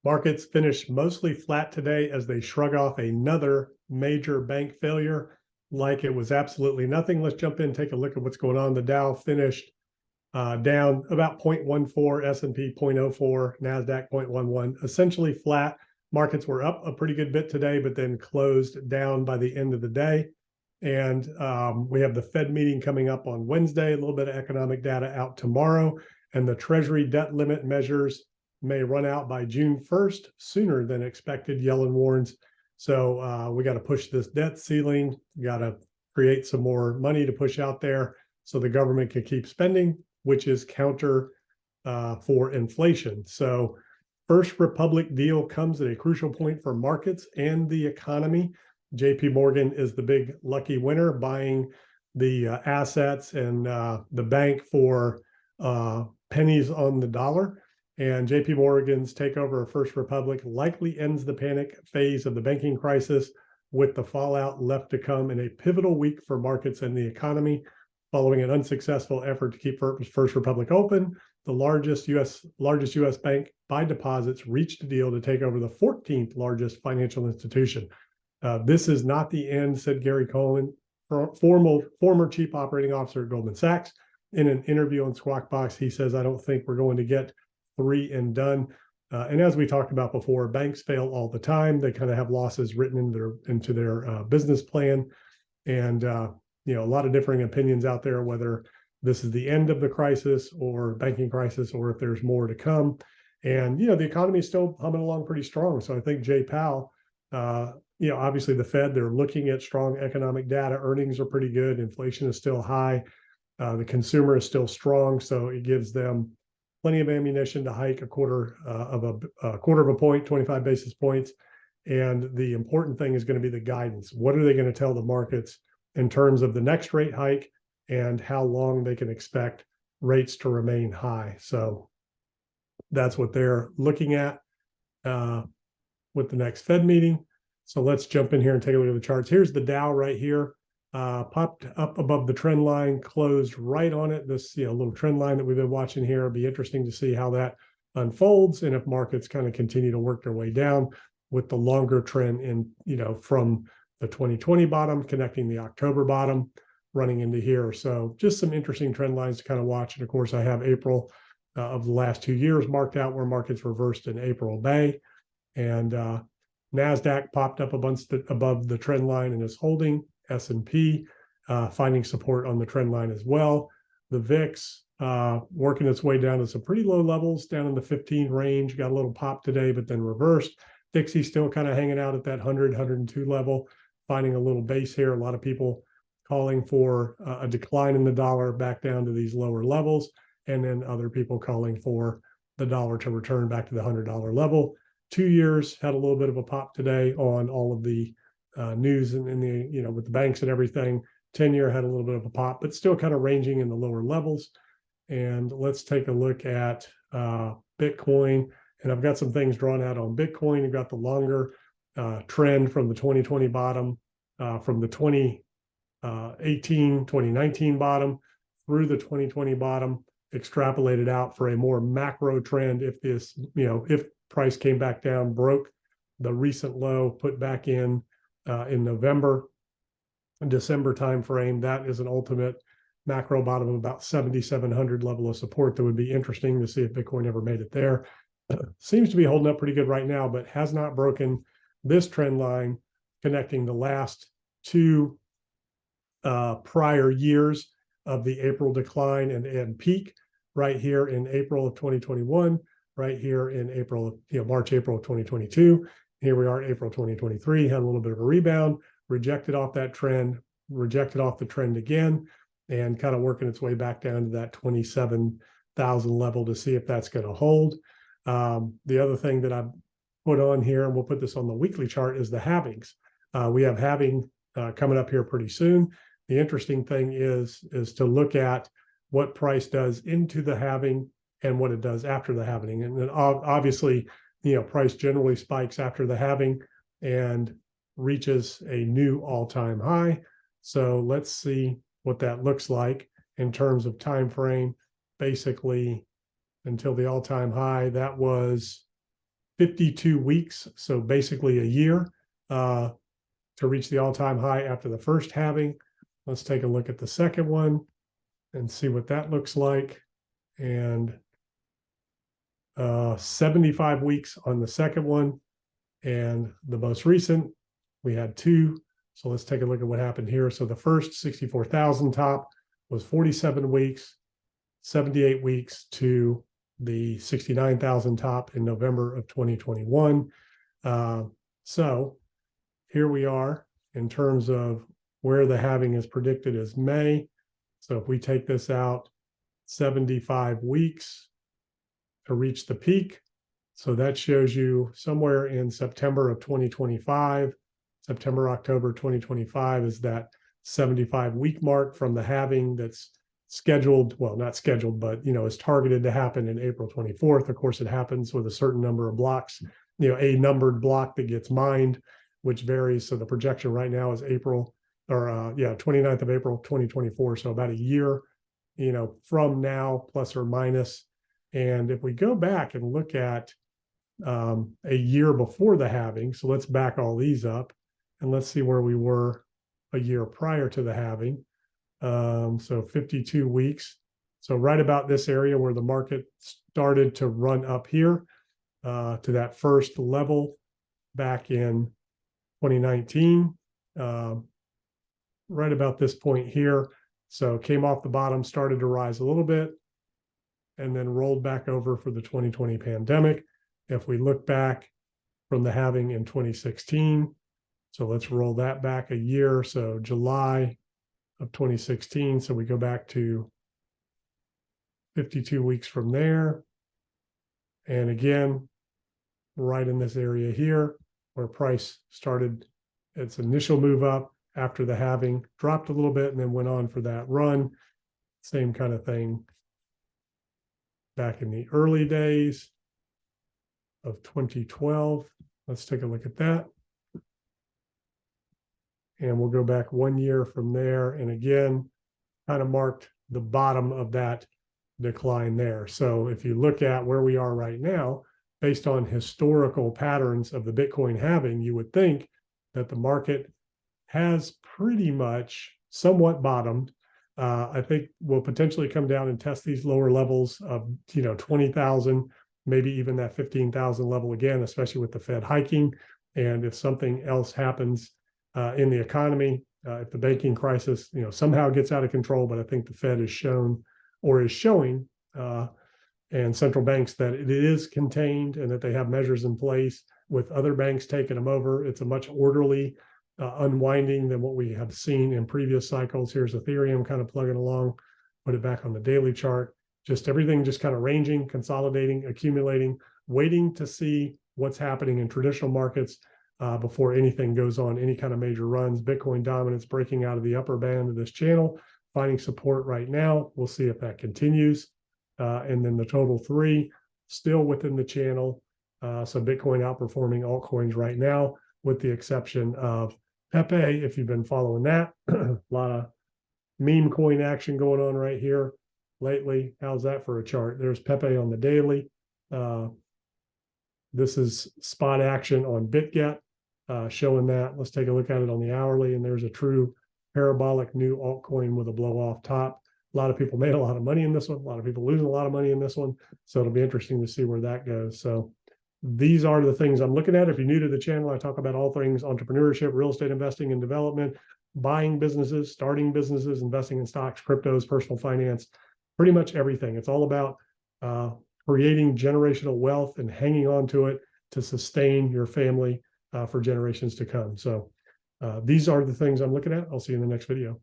Markets finished mostly flat today as they shrug off another major bank failure like it was absolutely nothing. Let's jump in and take a look at what's going on. The Dow finished down about 0.14, S&P 0.04, NASDAQ 0.11, essentially flat. Markets were up a pretty good bit today, but then closed down by the end of the day. And we have the Fed meeting coming up on Wednesday, a little bit of economic data out tomorrow, and the Treasury debt limit measures may run out by June 1st, sooner than expected, Yellen warns. So we got to push this debt ceiling, got to create some more money to push out there so the government can keep spending, which is counter for inflation. So First Republic deal comes at a crucial point for markets and the economy. JP Morgan is the big lucky winner, buying the assets and the bank for pennies on the dollar. And JP Morgan's takeover of First Republic likely ends the panic phase of the banking crisis, with the fallout left to come in a pivotal week for markets and the economy. Following an unsuccessful effort to keep First Republic open, the largest U.S. bank by deposits reached a deal to take over the 14th largest financial institution. This is not the end, said Gary Coleman, former chief operating officer at Goldman Sachs. In an interview on Squawk Box, he says, "I don't think we're going to get three and done." And as we talked about before, banks fail all the time. They kind of have losses written into their business plan. And a lot of differing opinions out there, whether this is the end of the crisis or banking crisis, or if there's more to come. And, the economy is still humming along pretty strong. So I think Jay Powell, obviously the Fed, they're looking at strong economic data. Earnings are pretty good. Inflation is still high. The consumer is still strong. So it gives them plenty of ammunition to hike a quarter of a point, 25 basis points. And the important thing is going to be the guidance. What are they going to tell the markets in terms of the next rate hike and how long they can expect rates to remain high? So that's what they're looking at with the next Fed meeting. So let's jump in here and take a look at the charts. Here's the Dow right here, popped up above the trend line, closed right on it. This little trend line that we've been watching here. It'll be interesting to see how that unfolds and if markets kind of continue to work their way down with the longer trend in, from the 2020 bottom, connecting the October bottom, running into here. So just some interesting trend lines to kind of watch. And of course, I have April of the last 2 years marked out, where markets reversed in April, May. And NASDAQ popped up above the trend line and is holding. S&P finding support on the trend line as well. The VIX working its way down to some pretty low levels, down in the 15 range. Got a little pop today, but then reversed. Dixie still kind of hanging out at that 100, 102 level, finding a little base here. A lot of people calling for a decline in the dollar back down to these lower levels, and then other people calling for the dollar to return back to the $100 level. 2 years had a little bit of a pop today on all of the news and the with the banks and everything. 10-year had a little bit of a pop, but still kind of ranging in the lower levels. And let's take a look at Bitcoin. And I've got some things drawn out on Bitcoin. You've got the longer trend from the 2020 bottom, from the 2019 bottom through the 2020 bottom, extrapolated out for a more macro trend. If this, if price came back down, broke the recent low, put back in November and December timeframe, that is an ultimate macro bottom of about 7,700 level of support. That would be interesting to see if Bitcoin ever made it there. Seems to be holding up pretty good right now, but has not broken this trend line connecting the last two prior years of the April decline and peak right here in April of 2021, right here in April, March, April of 2022. Here we are, April 2023, had a little bit of a rebound, rejected off that trend, rejected off the trend again, and kind of working its way back down to that 27,000 level to see if that's going to hold. The other thing that I've put on here, and we'll put this on the weekly chart, is the halvings. We have halving coming up here pretty soon. The interesting thing is to look at what price does into the halving and what it does after the halving. And then obviously, price generally spikes after the halving and reaches a new all-time high. So let's see what that looks like in terms of time frame. Basically, until the all-time high, that was 52 weeks, so basically a year, to reach the all-time high after the first halving. Let's take a look at the second one and see what that looks like. And 75 weeks on the second one. And the most recent, we had 2. So let's take a look at what happened here. So the first 64,000 top was 47 weeks, 78 weeks to the 69,000 top in November of 2021. So here we are in terms of where the halving is predicted as May. So if we take this out 75 weeks to reach the peak, so that shows you somewhere in September of 2025, September, October 2025 is that 75-week mark from the halving that's scheduled, well, not scheduled, but, is targeted to happen in April 24th. Of course, it happens with a certain number of blocks, a numbered block that gets mined, which varies. So the projection right now is April, or 29th of April, 2024. So about a year, from now, plus or minus. And if we go back and look at a year before the halving, so let's back all these up and let's see where we were a year prior to the halving. So 52 weeks. So right about this area where the market started to run up here to that first level back in 2019, right about this point here. So came off the bottom, started to rise a little bit, and then rolled back over for the 2020 pandemic. If we look back from the halving in 2016, so let's roll that back a year. So July of 2016. So we go back to 52 weeks from there. And again, right in this area here, where price started its initial move up after the halving, dropped a little bit and then went on for that run. Same kind of thing back in the early days of 2012. Let's take a look at that. And we'll go back 1 year from there. And again, kind of marked the bottom of that decline there. So if you look at where we are right now, based on historical patterns of the Bitcoin halving, you would think that the market has pretty much somewhat bottomed. I think we'll potentially come down and test these lower levels of 20,000, maybe even that 15,000 level again, especially with the Fed hiking. And if something else happens in the economy, if the banking crisis somehow gets out of control, but I think the Fed has shown or is showing and central banks that it is contained and that they have measures in place with other banks taking them over. It's a much orderly unwinding than what we have seen in previous cycles. Here's Ethereum kind of plugging along, put it back on the daily chart. Just everything just kind of ranging, consolidating, accumulating, waiting to see what's happening in traditional markets before anything goes on, any kind of major runs. Bitcoin dominance breaking out of the upper band of this channel, finding support right now. We'll see if that continues. And then the total 3 still within the channel. So Bitcoin outperforming altcoins right now, with the exception of Pepe, if you've been following that. A lot of meme coin action going on right here lately. How's that for a chart? There's Pepe on the daily. This is spot action on BitGet, showing that. Let's take a look at it on the hourly, and there's a true parabolic new altcoin with a blow off top. A lot of people made a lot of money in this one. A lot of people losing a lot of money in this one. So it'll be interesting to see where that goes. So these are the things I'm looking at. If you're new to the channel, I talk about all things entrepreneurship, real estate investing and development, buying businesses, starting businesses, investing in stocks, cryptos, personal finance, pretty much everything. It's all about creating generational wealth and hanging on to it to sustain your family for generations to come. So these are the things I'm looking at. I'll see you in the next video.